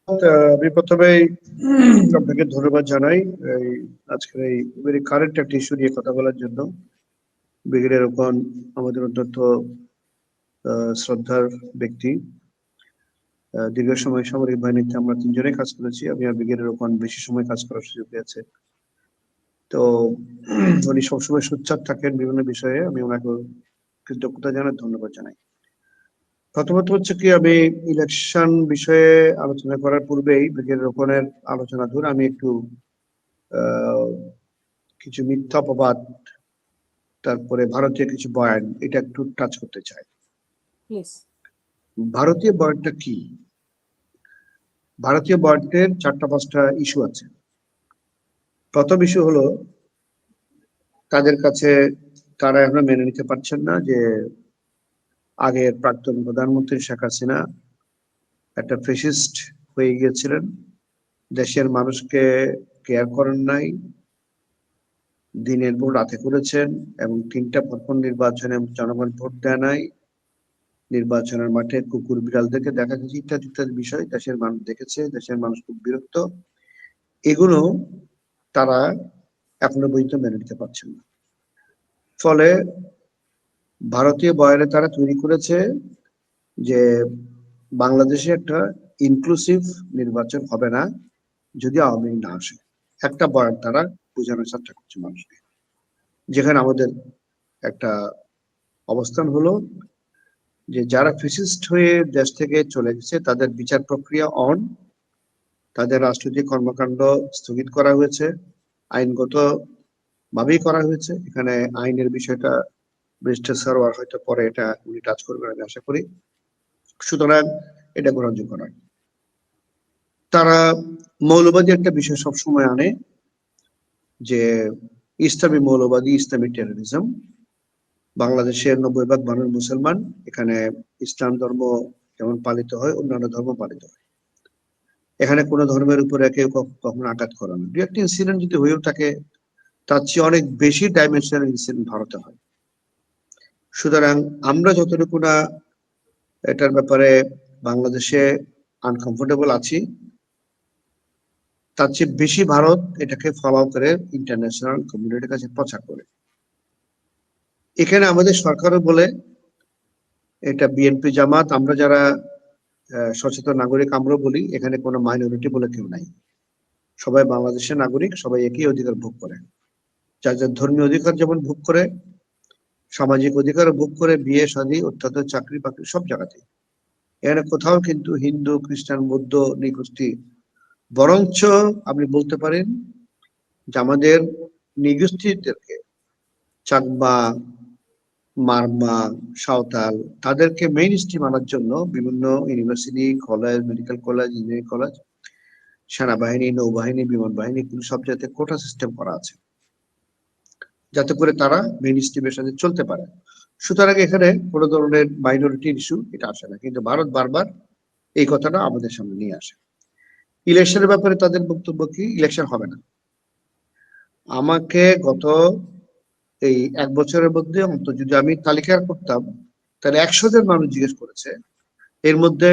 আমি প্রথমেই আপনাকে ধন্যবাদ জানাই এই আজকের এই ভেরি কারেন্ট একটা ইস্যু নিয়ে কথা বলার জন্য। ব্রিগেডিয়ার রোকন আমাদের অত্যন্ত শ্রদ্ধার ব্যক্তি। দীর্ঘ সময় সামরিক বাহিনীতে আমরা তিনজনে কাজ করেছি। আমি আর ব্রিগেডিয়ার রোকন বেশি সময় কাজ করার সুযোগ পেয়েছে। তো উনি সবসময় সোচ্চার থাকেন বিভিন্ন বিষয়ে। আমি ওনাকে কৃতজ্ঞতা জানাই, ধন্যবাদ জানাই। প্রথমত হচ্ছে কি, আমি ইলেকশন বিষয়ে আলোচনা করার পূর্বেই ব্রিগেডিয়ার রোকনের আলোচনা ধরে আমি একটু আহ, কিছু মিথ্যা অপবাদ, তারপরে ভারতীয় কিছু বয়ান, এটা একটু টাচ করতে চাই। প্লিজ। ভারতীয় বয়ানটা কি? ভারতীয় বয়ানের 4-5টা ইস্যু আছে। প্রথম ইস্যু হলো, তাদের কাছে তারা এখনো মেনে নিতে পারছেন না যে আগের প্রাক্তন প্রধানমন্ত্রী শেখ হাসিনা একটা ফ্যাসিস্ট হয়ে গিয়েছিলেন, দেশের মানুষকে কেয়ার করেন নাই, দিনের ভোট রাতে করেছেন, এবং 3টা পরপর নির্বাচনে জনগণ ভোট দেয় নাই, নির্বাচনের মাঠে কুকুর বিড়ালদেরকে দেখা গেছে, ইত্যাদি ইত্যাদি বিষয় দেশের মানুষ দেখেছে, দেশের মানুষ খুব বিরক্ত। এগুলো তারা এখনো পর্যন্ত মেনে নিতে পারছেন না। ফলে ভারতীয় বয়ানে তারা তৈরি করেছে যে বাংলাদেশে একটা ইনক্লুসিভ নির্বাচন হবে না যদি আওয়ামী লীগ না আসে। একটা বয়ান তারা বোঝানোর চেষ্টা করছে মানুষকে, যেখানে আমাদের একটা অবস্থান হলো যে যারা ফ্যাসিস্ট হয়ে দেশ থেকে চলে গেছে তাদের বিচার প্রক্রিয়া অন, তাদের রাজনৈতিক কর্মকাণ্ড স্থগিত করা হয়েছে, আইনগত ভাবেই করা হয়েছে। এখানে আইনের বিষয়টা ব্যারিস্টার সারোয়ার হয়তো পরে এটা উনি টাচ করবেন আমি আশা করি। সুতরাং এটা গ্রহণযোগ্য নয়। তারা মৌলবাদী একটা বিষয় সবসময় আনে, যে ইসলামী মৌলবাদী, ইসলামী টেরোরিজম। বাংলাদেশের 90% মানুষ মুসলমান, এখানে ইসলাম ধর্ম যেমন পালিত হয় অন্যান্য ধর্ম পালিত হয়, এখানে কোনো ধর্মের উপরে কেউ কখনো আঘাত করে না। দু একটা ইনসিডেন্ট যদি হয়েও থাকে, তার চেয়ে অনেক বেশি ডাইমেনশনাল ইনসিডেন্ট ভারতে হয়। সুতরাং আমরা যতটুকু না এটার ব্যাপারে বাংলাদেশে আনকমফোর্টেবল আছি, তার চেয়ে বেশি ভারত এটাকে ফলো করে ইন্টারন্যাশনাল কমিউনিটির কাছে প্রচার করে। এখানে আমাদের সরকারও বলে, এটা বিএনপি জামাত, আমরা যারা সচেতন নাগরিক, আমরাও বলি এখানে কোনো মাইনরিটি বলে কেউ নাই, সবাই বাংলাদেশের নাগরিক, সবাই একই অধিকার ভোগ করে। যার যার ধর্মীয় অধিকার যেমন ভোগ করে, সামাজিক অধিকার ভোগ করে, বিয়ে শাদী অত্যাচার চাকরি বাকরি সব জায়গাতে। এখানে কোথাও কিন্তু হিন্দু খ্রিস্টান বৌদ্ধ নৃগোষ্ঠী, বরঞ্চ আপনি বলতে পারেন যে আমাদের নৃগোষ্ঠীদেরকে, চাকমা, মারমা, সাঁওতাল, তাদেরকে মেইন স্ট্রিম আনার জন্য বিভিন্ন university, college, medical college, engineering college, সেনাবাহিনী, নৌবাহিনী, বিমান বাহিনী, সব জায়গাতে কোটা সিস্টেম করা আছে, যাতে করে তারা মেইন স্ট্রিমের সাথে চলতে পারে। সুতরাং এখানে কোনো ধরনের মাইনরিটি ইস্যু এটা আসে না, কিন্তু ভারত বারবার এই কথাটা আমাদের সামনে নিয়ে আসে। ইলেকশনের ব্যাপারে তাদের বক্তব্য কি? ইলেকশন হবে না। আমাকে গত এই 1 বছরের মধ্যে অন্তত যদি আমি তালিকা করতাম, তাহলে 100 জন মানুষ জিজ্ঞেস করেছে। এর মধ্যে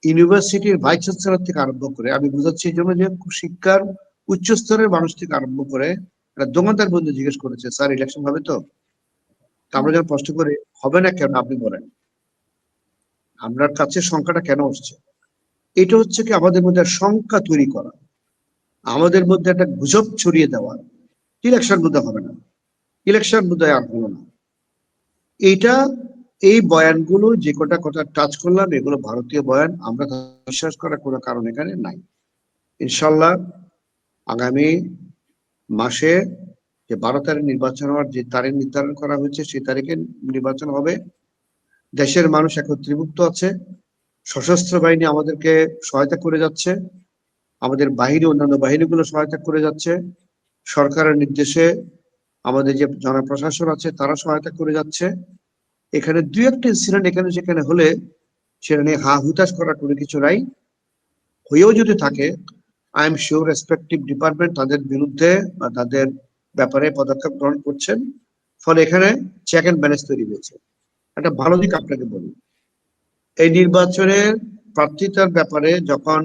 ইউনিভার্সিটির ভাইস চ্যান্সেলর থেকে আরম্ভ করে, আমি বুঝাচ্ছি এই জন্য যে শিক্ষার উচ্চ স্তরের মানুষ থেকে আরম্ভ করে একটা দোকানদার বন্ধু জিজ্ঞেস করেছে, স্যার ইলেকশন হবে তো? আমরা যখন প্রশ্ন করি হবে না কেন, আপনি বলেন আপনার কাছে সংখ্যাটা কেন আসছে? এটা হচ্ছে কি আমাদের মধ্যে সংখ্যা তৈরি করা, আমাদের মধ্যে একটা গুজব ছড়িয়ে দেওয়া, ইলেকশন বোধহয় হবে না, ইলেকশন বোধহয় আর হলো না। এইটা, এই বয়ানগুলো যে কটা কথা টাচ করলাম, এগুলো ভারতীয় বয়ান, আমরা বিশ্বাস করার কোনো কারণ এখানে নাই। ইনশাল্লাহ আগামী মাসে যে 12 তারিখ নির্বাচন হওয়ার যে তারিখ নির্ধারণ করা হয়েছে, সেই তারিখে নির্বাচন হবে। দেশের মানুষ একত্রীভূত আছে, সশস্ত্র বাহিনী আমাদেরকে সহায়তা করে যাচ্ছে, আমাদের বাহিনী, অন্যান্য বাহিনীগুলো সহায়তা করে যাচ্ছে, সরকারের নির্দেশে আমাদের যে জনপ্রশাসন আছে তারা সহায়তা করে যাচ্ছে। এখানে দুই একটা ইনসিডেন্ট এখানে সেখানে হলে সেটা নিয়ে হা হুতাশ করার কোনো কিছু নাই। হয়েও যদি থাকে, I am sure respective department তাদের বিরুদ্ধে বা তাদের ব্যাপারে পদক্ষেপ গ্রহণ করছেন। ফলে এখানে চেক অ্যান্ড ব্যালেন্স তৈরি হয়েছে। একটা ভালো দিক আপনাকে বলি, এই নির্বাচনের প্রার্থিতার ব্যাপারে যখন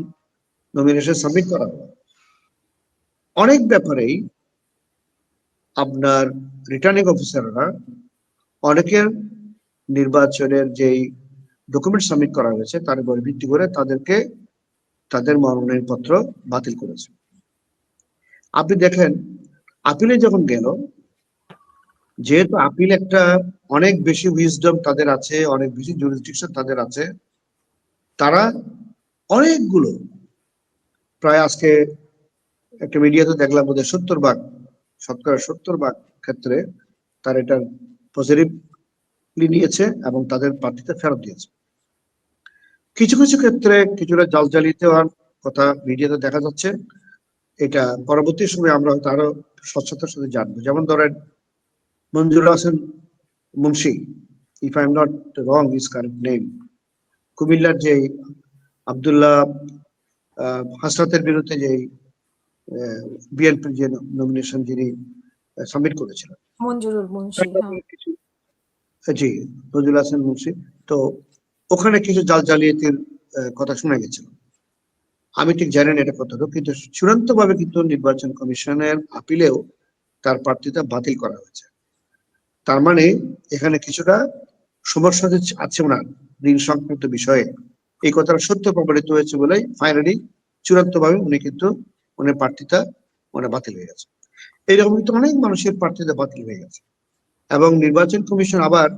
নমিনেশন সাবমিট করা হলো, অনেক ব্যাপারেই আপনার রিটার্নিং অফিসাররা অনেকের নির্বাচনের যেই ডকুমেন্ট সাবমিট করা হয়েছে তার উপর ভিত্তি করে তাদেরকে তাদের মনোনয়ন পত্র বাতিল করেছে। আপনি দেখেন আপিলে যখন গেল, যেহেতু আপিল একটা অনেক বেশি উইজডম তাদের আছে, অনেক বেশি জুরিসডিকশন তাদের আছে, তারা অনেকগুলো প্রায় আজকে একটা মিডিয়াতে দেখলাম বোধহয় 70 ভাগ, শতকরা 70 ভাগ ক্ষেত্রে তার এটা পজিটিভলি নিয়েছে এবং তাদের প্রার্থীতে ফেরত দিয়েছে। কিছু কিছু ক্ষেত্রে কিছুটা জালজালিতে হওয়ার কথা মিডিয়াতে দেখা যাচ্ছে। এটা পরবর্তী সময়ে আমরা হয়তো আরো স্বচ্ছতার সাথে জানবো। যেমন ধরেন Manzur Hasan Munshi, if I am not wrong is correct name, কুমিল্লার যে আব্দুল্লাহ হাসনাতের বিরুদ্ধে যে বিএনপির যে নমিনেশন যিনি সাবমিট করেছিলেন, মঞ্জুরুল মুন্সি, হ্যাঁ জি নজরুল হাসান মুন্সি, তো ওখানে কিছু জালিয়াতির কথা শোনা গেছিল। আমি ঠিক জানি না এটা কতটুকু, কিন্তু চূড়ান্ত ভাবে কিন্তু নির্বাচন কমিশনের আপিলেও তার প্রার্থিতা বাতিল করা হয়েছে। তার মানে এখানে কিছুটা সমস্যা আছে ওনার ঋণ সংক্রান্ত বিষয়ে, এই কথাটা সত্য প্রমাণিত হয়েছে বলেই ফাইনালি চূড়ান্ত ভাবে উনি কিন্তু উনার প্রার্থিতা বাতিল হয়ে গেছে। এইরকম কিন্তু অনেক মানুষের প্রার্থিতা বাতিল হয়ে গেছে এবং নির্বাচন কমিশন আবার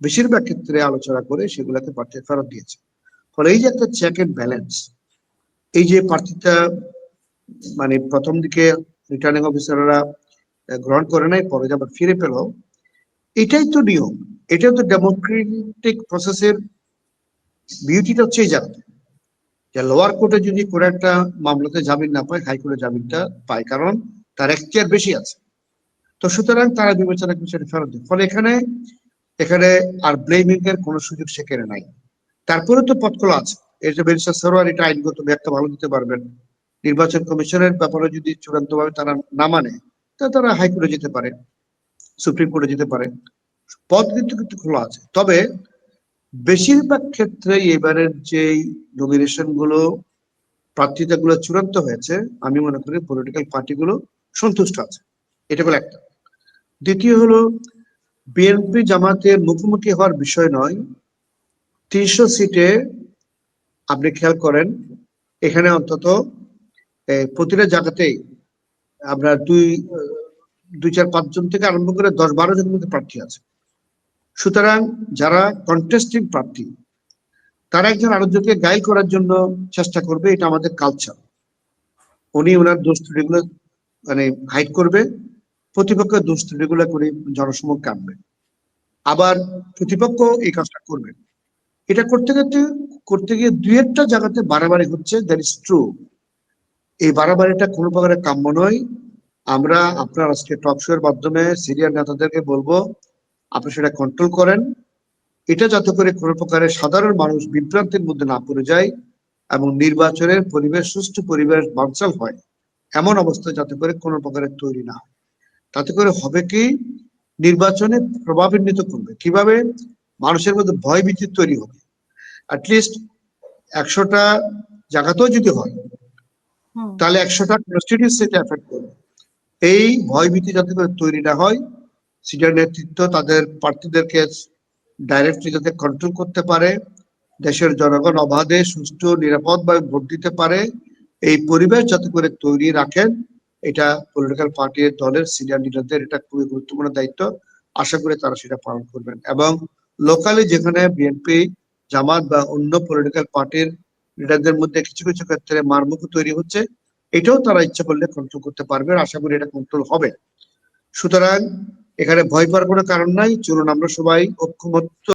বেশিরভাগ ক্ষেত্রে আলোচনা করে সেগুলোকে প্রার্থী ফেরত দিয়েছে। ফলে এই যে একটা চেক এন্ড ব্যালেন্স, এই যে প্রার্থীটা প্রথম দিকে রিটার্নিং অফিসাররা গ্রহণ করে নাই, পরে আবার ফিরে পেল, এটাই তো নিয়ম, এটাই তো ডেমোক্রেটিক প্রসেসের বিউটিটা হচ্ছে এই জায়গাতে, যে লোয়ার কোর্টে যদি কোনো একটা মামলাতে জামিন না পায়, হাইকোর্টে জামিনটা পায়, কারণ তার এখতিয়ার বেশি আছে। তো সুতরাং তারা বিবেচনা করে সেটা ফেরত দেয়। ফলে এখানে এখানে আর ব্লেমিং এর কোনো সুযোগ সেখানে নাই। তারপরে তো পথ খোলা আছে, এই যে ব্যারিস্টার সরোয়ার এটা আইনগত ব্যাখ্যা ভালো দিতে পারবেন। নির্বাচন কমিশনের ব্যাপারে যদি চূড়ান্ত ভাবে তারা না মানে, তা তারা হাইকোর্টে যেতে পারে, সুপ্রিম কোর্টে যেতে পারে, পথ কিন্তু খোলা আছে। তবে বেশিরভাগ ক্ষেত্রে এবারের যে নমিনেশন গুলো, প্রার্থিতা গুলো চূড়ান্ত হয়েছে, আমি মনে করি পলিটিক্যাল পার্টিগুলো সন্তুষ্ট আছে, এটা হলো একটা। দ্বিতীয় হলো বিএনপি জামাতের মুখোমুখি হওয়ার বিষয় নয়। ৩০০ সিটে আপনি খেয়াল করেন, এখানে অন্তত প্রতিটা জায়গাতেই আমরা দুই চার পাঁচজন থেকে আরম্ভ করে 10-12 জনের মধ্যে প্রার্থী আছে। সুতরাং যারা কন্টেস্টিং প্রার্থী তারা একজন আরেকজনকে গাইড করার জন্য চেষ্টা করবে, এটা আমাদের কালচার। উনি ওনার দোষ ত্রুটিগুলো হাইড করবে, প্রতিপক্ষের দোষ ত্রুটিগুলো করে জনসমক্ষে আনবে, আবার প্রতিপক্ষ এই কাজটা করবে। এটা করতে গিয়ে দুই একটা জায়গাতে বাড়াবাড়ি হচ্ছে, দ্যাট ইজ ট্রু। এই বাড়াবাড়িটা কোনো প্রকারের কাম্য নয়। আমরা আপনার আজকে টক শো এর মাধ্যমে সিনিয়র নেতাদেরকে বলবো, আপনি সেটা কন্ট্রোল করেন, এটা যাতে করে কোনো প্রকারের সাধারণ মানুষ বিভ্রান্তির মধ্যে না পড়ে যায় এবং নির্বাচনের পরিবেশ সুষ্ঠু পরিবেশ বানচাল হয় এমন অবস্থা যাতে করে কোনো প্রকারের তৈরি না হয়। তাতে করে হবে কি, নির্বাচনে প্রভাবান্বিত করবে কিভাবে, মানুষের মধ্যে ভয় ভীতি তৈরি হবে। অ্যাটলিস্ট 100টা জায়গাতেও যদি হয়, তাহলে 100টা কনস্টিটিউয়েন্সিতে এফেক্ট করবে। এই ভয় ভীতি যাতে করে তৈরি না হয়, সিনিয়র নেতৃত্ব তাদের প্রার্থীদেরকে ডাইরেক্টলি যাতে কন্ট্রোল করতে পারে, দেশের জনগণ অবাধে সুষ্ঠু নিরাপদভাবে ভোট দিতে পারে, এই পরিবেশ যাতে করে তৈরি রাখেন, এটা পলিটিক্যাল পার্টির দলের সিনিয়র লিডারদের এটা খুবই গুরুত্বপূর্ণ দায়িত্ব। আশা করি তারা সেটা পালন করবেন এবং লোকালি যেখানে বিএনপি জামাত বা অন্য পলিটিক্যাল পার্টির লিডারদের মধ্যে কিছু কিছু ক্ষেত্রে মারমুখ তৈরি হচ্ছে, এটাও তারা ইচ্ছা করলে কন্ট্রোল করতে পারবে, আশা করি এটা কন্ট্রোল হবে। সুতরাং এখানে ভয় পাওয়ার কোনো কারণ নাই। চলুন আমরা সবাই ঐক্যমত্য